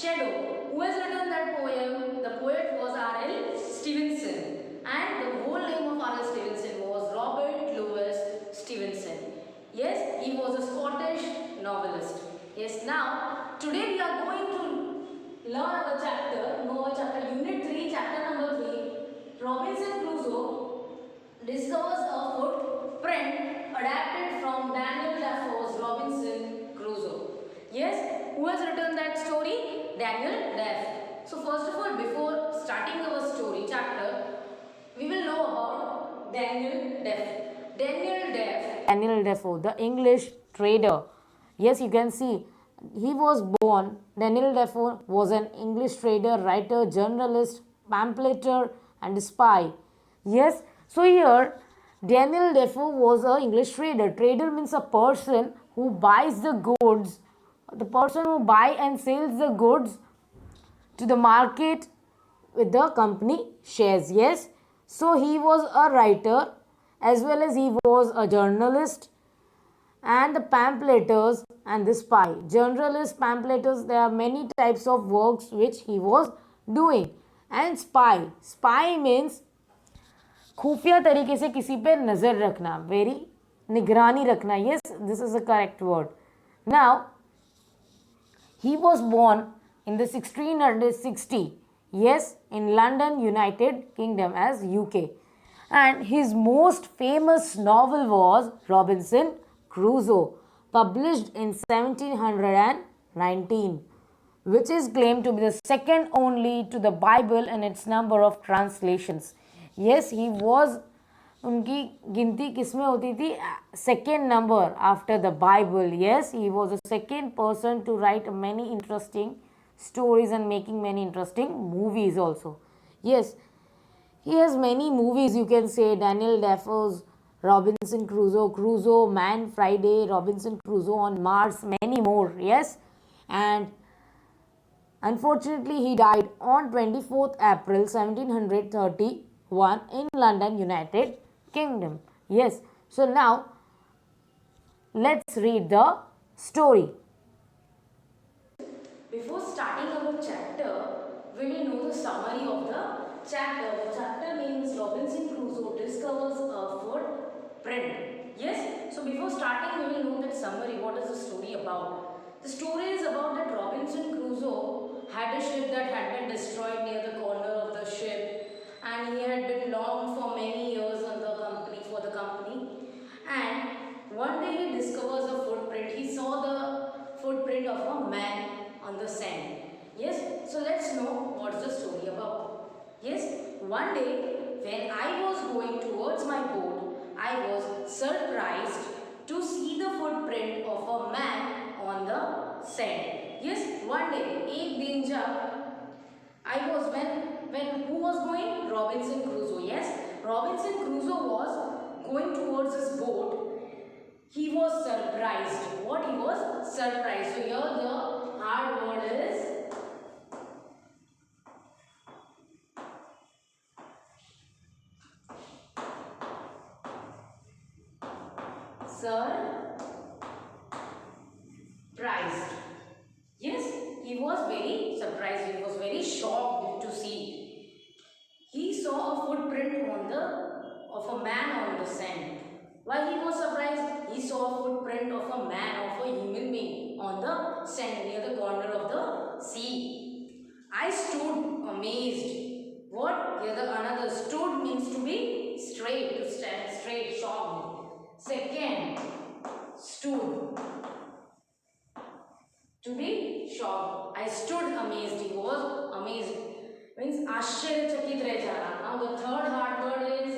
Shadow. Who has written that poem? The poet was R.L. Stevenson, and the whole name of R.L. Stevenson was Robert Louis Stevenson. Yes, he was a Scottish novelist. Yes, now today we are going to learn our chapter, Unit 3, chapter number 3. Robinson Crusoe discovers a footprint adapted from Daniel Defoe's Robinson Crusoe. Yes, who has written that story? Daniel Defoe. So first of all, before starting our story chapter, we will know about Daniel Defoe. Daniel Defoe, the English trader. Yes, you can see he was born. Daniel Defoe was an English trader, writer, journalist, pamphleteer, and spy. Yes, so here Daniel Defoe was an English trader. Trader means a person who buys the goods, the person who buy and sells the goods to the market with the company shares. Yes, so he was a writer as well as he was a journalist and the pamphleters and the spy. Journalist, pamphleters, there are many types of works which he was doing. And spy means खुफिया तरीके से किसी पे नज़र रखना, very निगरानी रखना. Yes, this is a correct word. Now he was born in the 1660, yes, in London, United Kingdom as UK, and his most famous novel was Robinson Crusoe, published in 1719, which is claimed to be the second only to the Bible in its number of translations. Yes, he was, उनकी गिनती किस में होती थी? Second number after the Bible. Yes, he was the second person to write many interesting stories and making many interesting movies also. Yes, he has many movies, you can say. Daniel Defoe's Robinson Crusoe, Crusoe, Man Friday, Robinson Crusoe on Mars, many more. Yes, and unfortunately he died on 24th April 1731 in London, United Kingdom. Yes, so now let's read the story. Before starting our chapter, we will know the summary of the chapter. The chapter means Robinson Crusoe discovers a footprint. Yes, so before starting, we will know that summary. What is the story about? The story is about that Robinson Crusoe had a ship that had been destroyed near the corner of the ship, and he had been lost for many years on the company. And one day he discovers a footprint. He saw the footprint of a man on the sand. Yes, so let's know what's the story about. Yes, one day when I was going towards my boat, I was surprised to see the footprint of a man on the sand. Yes, one day, एक दिन जब I was when who was going? Robinson Crusoe. Yes, Robinson Crusoe was going towards his boat. He was surprised. What? He was surprised. So here the hard word is surprised. Yes, he was very surprised. He was very shocked to see. He saw a footprint of a man on the sand. Why he was surprised? He saw a footprint of a man, of a human being on the sand near the corner of the sea. I stood amazed. What? Here the another stood means to be straight, to stand straight, shocked. Second, stood, to be shocked. I stood amazed. He was amazed. Means आश्चर्यचकित रह जाना. Now the third hard word is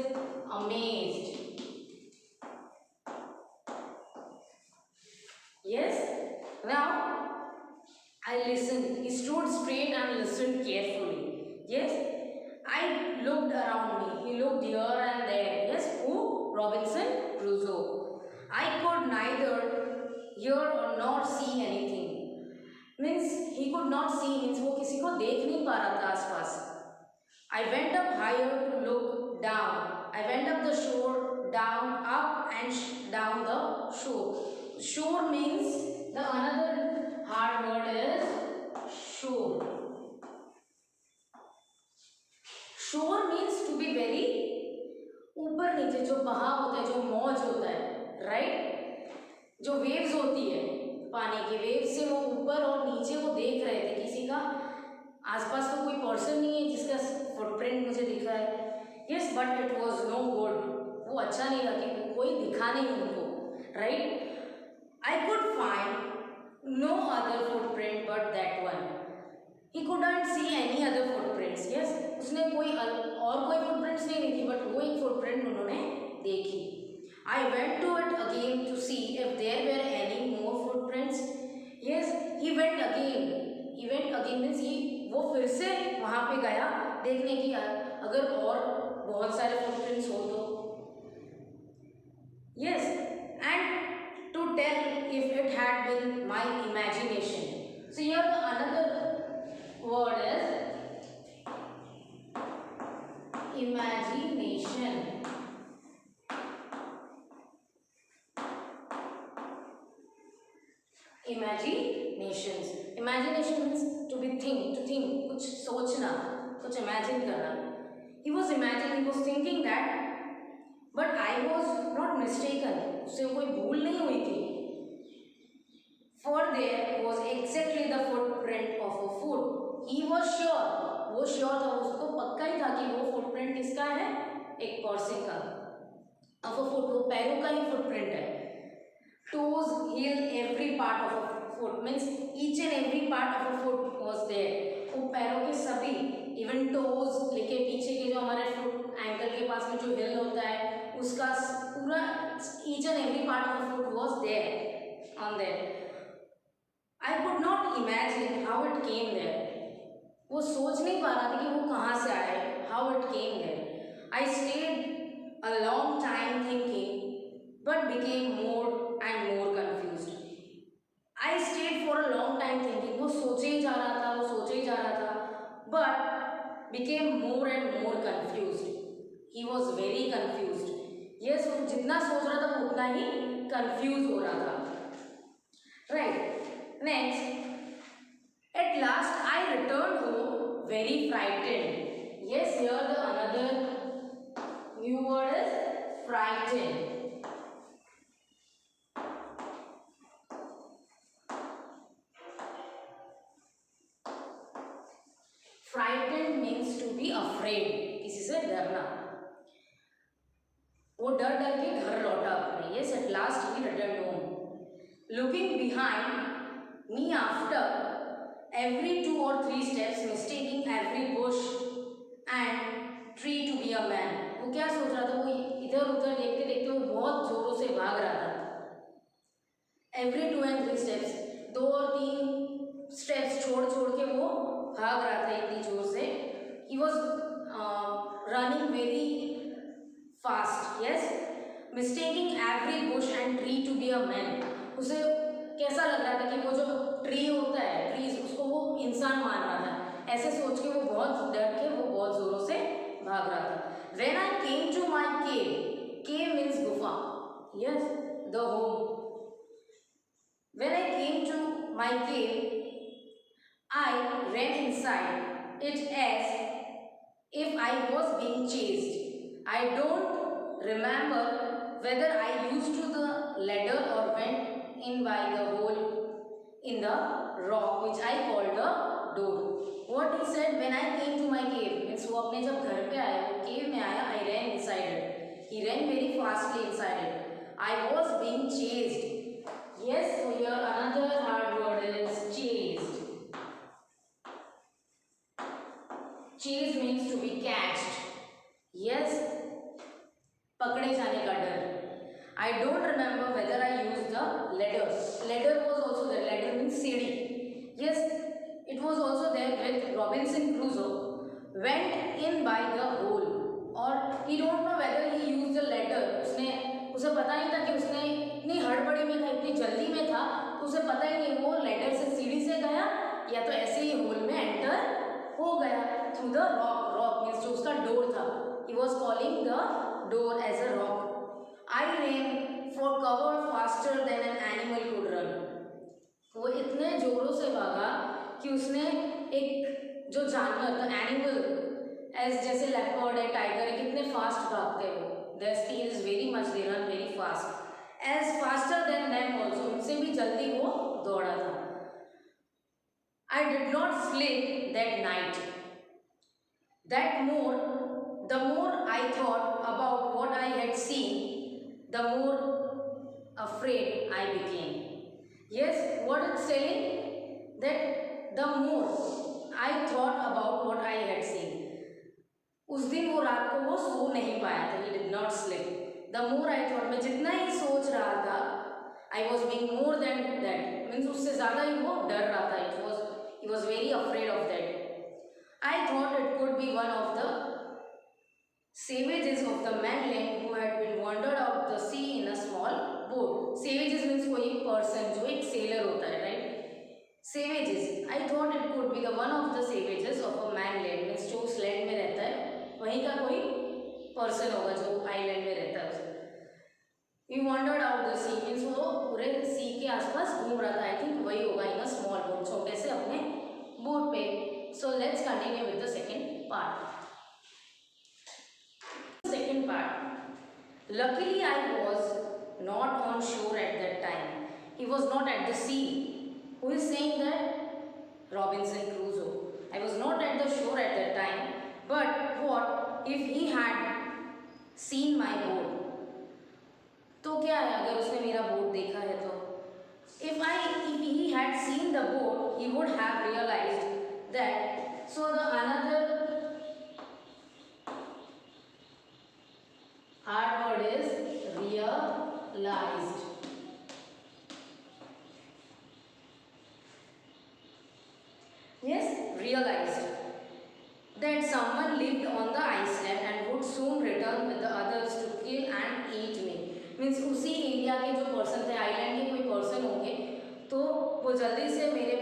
amazed. Yes. Now I listened. He stood straight and listened carefully. Yes. I looked around me. He looked here and there. Yes. Who? Robinson Crusoe. I could neither hear nor see anything. Means he could not see, means वो किसी को देख नहीं पा रहा था आसपास. I went up higher to look down. I went up the shore, down, up and down the shore. Shore means the another hard word is shore. नीचे जो बहाव होता है, जो मौज होता है, राइट, जो वेव्स होती है पानी के, वेव्स से वो ऊपर और नीचे वो देख रहे थे। किसी का आसपास तो कोई पर्सन नहीं है जिसका फुटप्रिंट मुझे दिखा है। Yes, but it was no good, वो अच्छा नहीं लगा कि कोई दिखा नहीं उनको, right. I could find no other footprint but that one. He couldn't see any other footprints. Yes, उसने कोई और कोई footprints नहीं देखी, but वो एक footprint उन्होंने देखी। I went to it again to see if there were any more footprints. Yes, he went again. He went again means वो फिर से वहाँ पे गया देखने की अगर और बहुत सारे footprints हो तो। Yes, and to tell if it had been my imagination. So here the another word is imagination. Imaginations. Imagination means to be think, to think, कुछ सोचना, कुछ imagine करना. He was imagining, he was thinking that, but I was not mistaken. उससे कोई भूल नहीं हुई थी. For there was exactly the footprint of a foot. He was sure, वो श्योर था, उसको पक्का ही था कि वो फुटप्रिंट किसका है, एक पर्सन का। ऑफ अ फुट, वो पैरों का ही फुटप्रिंट है। Toes, heel, every part of a foot means each and every part of a foot was there. वो पैरों के सभी, इवन टोज लेके पीछे के जो हमारे फुट एंकल के पास में जो हिल होता है उसका पूरा each and every part of a foot was there on there. I could not imagine how it came there. वो सोच नहीं पा रहा था कि वो कहाँ से आया, how it came there. I stayed a long time thinking, but became more and more confused. I stayed for a long time thinking. वो सोचे ही जा रहा था, वो सोचे ही जा रहा था, but became more and more confused. He was very confused. Yes, वो जितना सोच रहा था वो उतना ही confused हो रहा था. Right. Next, at last I returned home very frightened. Yes, here the another new word is frightened. Frightened means to be afraid. किसी से डरना. वो डर डर के घर लौटा अपने. Yes, at last he returned home. Looking behind me after every 2 or 3 steps, mistaking every bush and tree to be a man. वो क्या सोच रहा था, वो इधर उधर देखते देखते वो बहुत जोरों से भाग रहा था. Every 2 and 3 steps, 2 और 3 steps छोड़ छोड़ के वो भाग रहा था इतनी जोर से. He was running very fast. Yes, mistaking every bush and tree to be a man. उसे कैसा लग रहा था कि वो जो ट्री होता है, ट्रीज, उसको वो इंसान मान रहा था. ऐसे सोच के वो बहुत डर के वो बहुत जोरों से भाग रहा था. When I came to my cave, cave means गुफा. Yes, the home. When I came to my cave, I ran inside it as if I was being chased. I don't remember whether I used to the ladder or went in by the hole in the rock which I called the door. What he said, when I came to my cave means वो अपने जब घर पे आया, वो cave में आया, I ran inside it. He ran very fastly inside it. I was being chased. Yes, so here another hard word is chased. Chase means to be catched. Yes, पकड़े जाने का डर. I don't remember whether I used the ladder. Ladder was also there. Ladder means सीढ़ी. Yes, it was also there with Robinson Crusoe. Went in by the hole. और he don't know whether he used the ladder. उसे पता नहीं था कि उसने इतनी हड़बड़ी में था, इतनी जल्दी में था, तो उसे पता ही नहीं वो ladder से सीढ़ी से गया या तो ऐसे ही होल में एंटर हो गया through the rock. Rock means जो उसका डोर था. He was calling the door as a rock. I ran for cover faster than an animal could run. वो इतने जोरों से भागा कि उसने एक जो जानवर, the animal, as जैसे लेपर्ड है, टाइगर है, कितने फास्ट भागते हैं वो, their speed is very much, they run very fast, as faster than them also, उनसे भी जल्दी वो दौड़ा था. I did not sleep that night. The more I thought about what I had seen, the more afraid I became. Yes, what it's saying? That the more I thought about what I had seen. उस दिन वो रात को वो सो नहीं पाया था. He did not sleep. The more I thought, मैं जितना ही सोच रहा था, I was being more than that. Means उससे ज़्यादा ही वो डर रहा था. He was very afraid of that. I thought it could be one of the savages of the mainland who had been wandered out the sea in a small boat. Savages means कोई person जो एक sailor होता है, right? Savages. I thought it could be the one of the savages of a mainland, means जो उस land में रहता है, वहीं का कोई person होगा जो island में रहता है. He wandered out the sea, means वो पूरे sea के आसपास घूम रहा था. I think वही होगा in a small boat, छोटे से अपने boat पे. So let's continue with the second part. Second part. Luckily, I was not on shore at that time. He was not at the sea. Who is saying that? Robinson Crusoe. I was not at the shore at that time. But what if he had seen my boat? तो क्या है अगर उसने मेरा boat देखा है तो? If he had seen the boat, he would have realized that. So the another hard word is realized. Yes, realized that someone lived on the island and would soon return with the others to kill and eat me. Means उसी area के जो person थे, island के कोई person होंगे, तो वो जल्दी से मेरे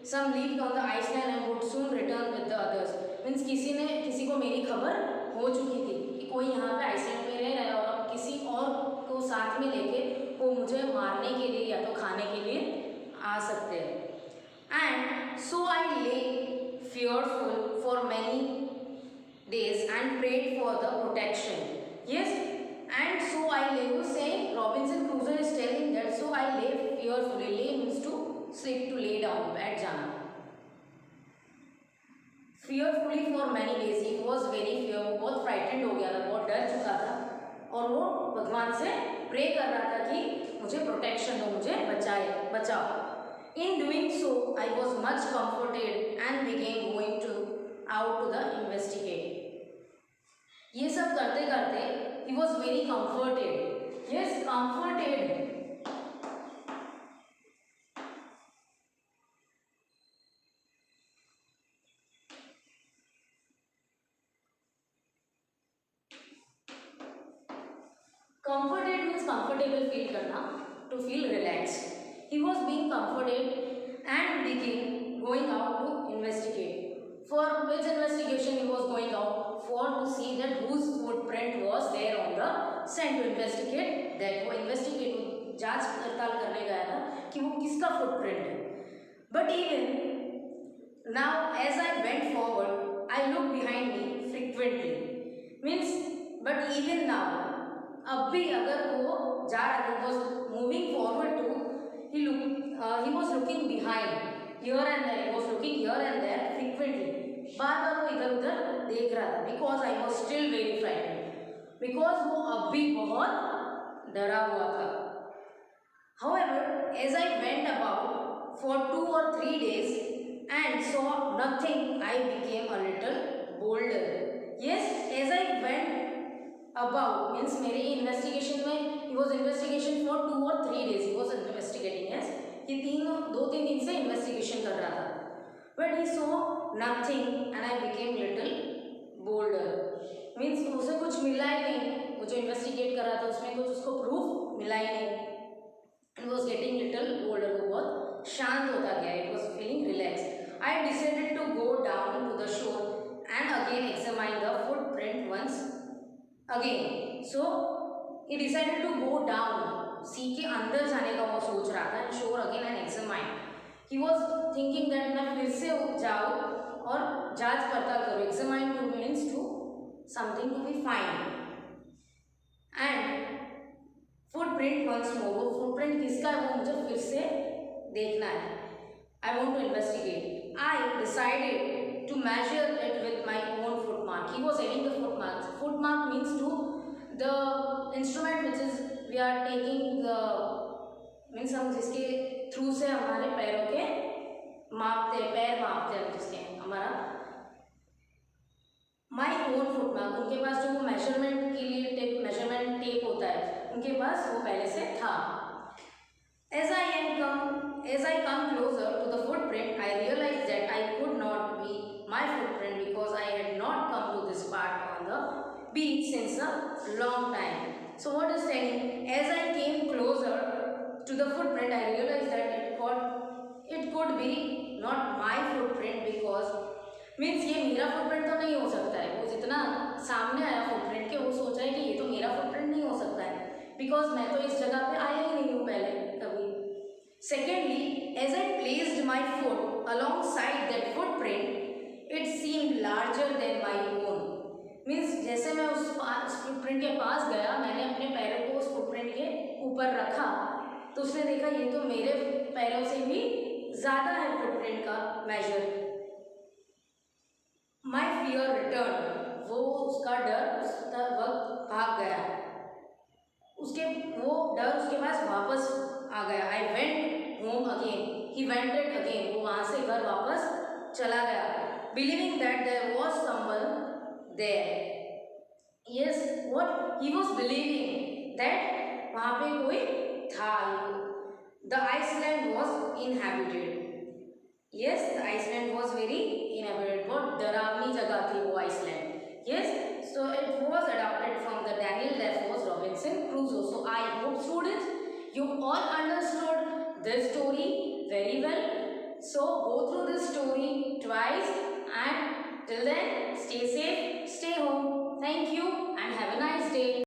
some lived on the island and would soon return with the others. Means किसी को मेरी खबर हो चुकी थी कि कोई यहाँ पे आइसलैंड में रह रहा है और अब किसी और को साथ में लेके वो मुझे मारने के लिए या तो खाने के लिए आ सकते हैं. And so I lay fearful for many days and prayed for the protection. Yes, and so I lay. Who's saying? Robinson Crusoe is telling that. So I lay fearfully. Lay means to sleep, to lay down, बैठ जाना. Fearfully for many days. He was very fearful. बहुत frightened हो गया था, बहुत डर चुका था और वो भगवान से pray कर रहा था कि मुझे protection दो, मुझे बचाओ. In doing so, I was much comforted and began going out to the investigate. ये सब करते करते he was very comforted. Yes, comforted. Comforted means comfortable feel करना, to feel relaxed. He was being comforted and began going out to investigate. For which investigation he was going out? For to see that whose footprint was there on the sand, to investigate that. वो investigate जांच पड़ताल करने गया था कि वो किसका footprint है. But even now as I went forward, I looked behind me frequently. Means but even now, अब भी अगर वो जा रहा था, was moving forward to, he was looking behind, here and there. He was looking here and there frequently. बार बार वो इधर उधर देख रहा था. Because I was still very frightened. Because वो अब भी बहुत डरा हुआ था. However, as I went about for 2 or 3 days and saw nothing, I became a little bolder. Yes, as I went about means मेरे investigation में, he was investigation for 2 or 3 days. He was investigating. Yes, ये 2-3 दिन से investigation कर रहा था. But he saw nothing and I became little bolder. Means उसे कुछ मिला ही नहीं. वो जो investigate कर रहा था उसमें कुछ उसको proof मिला ही नहीं. He was getting little bolder. वो बहुत शांत होता गया. It was feeling relaxed. I decided to go down to the shore and again examine the footprint once again. So he decided to go down. sea के अंदर जाने का वो सोच रहा था. And shore again and examine. He was thinking that मैं फिर से जाऊँ और जांच पड़ताल करूँ. Examine to means to something to be find. And footprint once more, वो फुटप्रिंट किसका है वो मुझे फिर से देखना है. I want to investigate. I decided to measure it with my own foot mark. He was having the foot marks. Foot mark means to the instrument which is we are taking the means हम जिसके through से हमारे पैरों के मापते हैं, पैर मापते हैं जिसके हमारा माई ओन फुट मार्क. उनके पास जो वो मेजरमेंट के लिए टेप, मेजरमेंट टेप होता है उनके पास वो पहले से था. As I come closer to the footprint, I realized that I could not be my footprint because I had not come to this part on the beach since a long time. So what is saying? As I came closer to the footprint, I realized that it could be not my footprint because means ये मेरा footprint तो नहीं हो सकता है. वो जितना सामने आया फुटप्रिंट के वो सोचा है कि ये तो मेरा फुटप्रिंट नहीं हो सकता है बिकॉज मैं तो इस जगह पे आया ही नहीं हूँ पहले कभी. Secondly, as I placed my foot alongside that footprint it seemed larger than my own. Means जैसे मैं उस फुटप्रिंट के पास गया, मैंने अपने पैरों को उस फुटप्रिंट के ऊपर रखा तो उसने देखा ये तो मेरे पैरों से भी ज़्यादा है फुटप्रिंट का मेजर. माई फियर रिटर्न, वो उसका डर उस वक्त भाग गया, उसके वो डर उसके पास वापस आ गया. I went home again, he wented again, वो वहाँ से घर वापस चला गया. Believing that there was someone there. Yes, what he was believing that वहाँ पे कोई था. The Iceland was inhabited. Yes, the Iceland was very inhabited. बहुत डरावनी जगह थी वो Iceland. Yes, so it was adapted from the Daniel Defoe's Robinson Crusoe. So I hope students you all understood this story very well. So go through this story twice and till then stay safe, stay home. Thank you and have a nice day.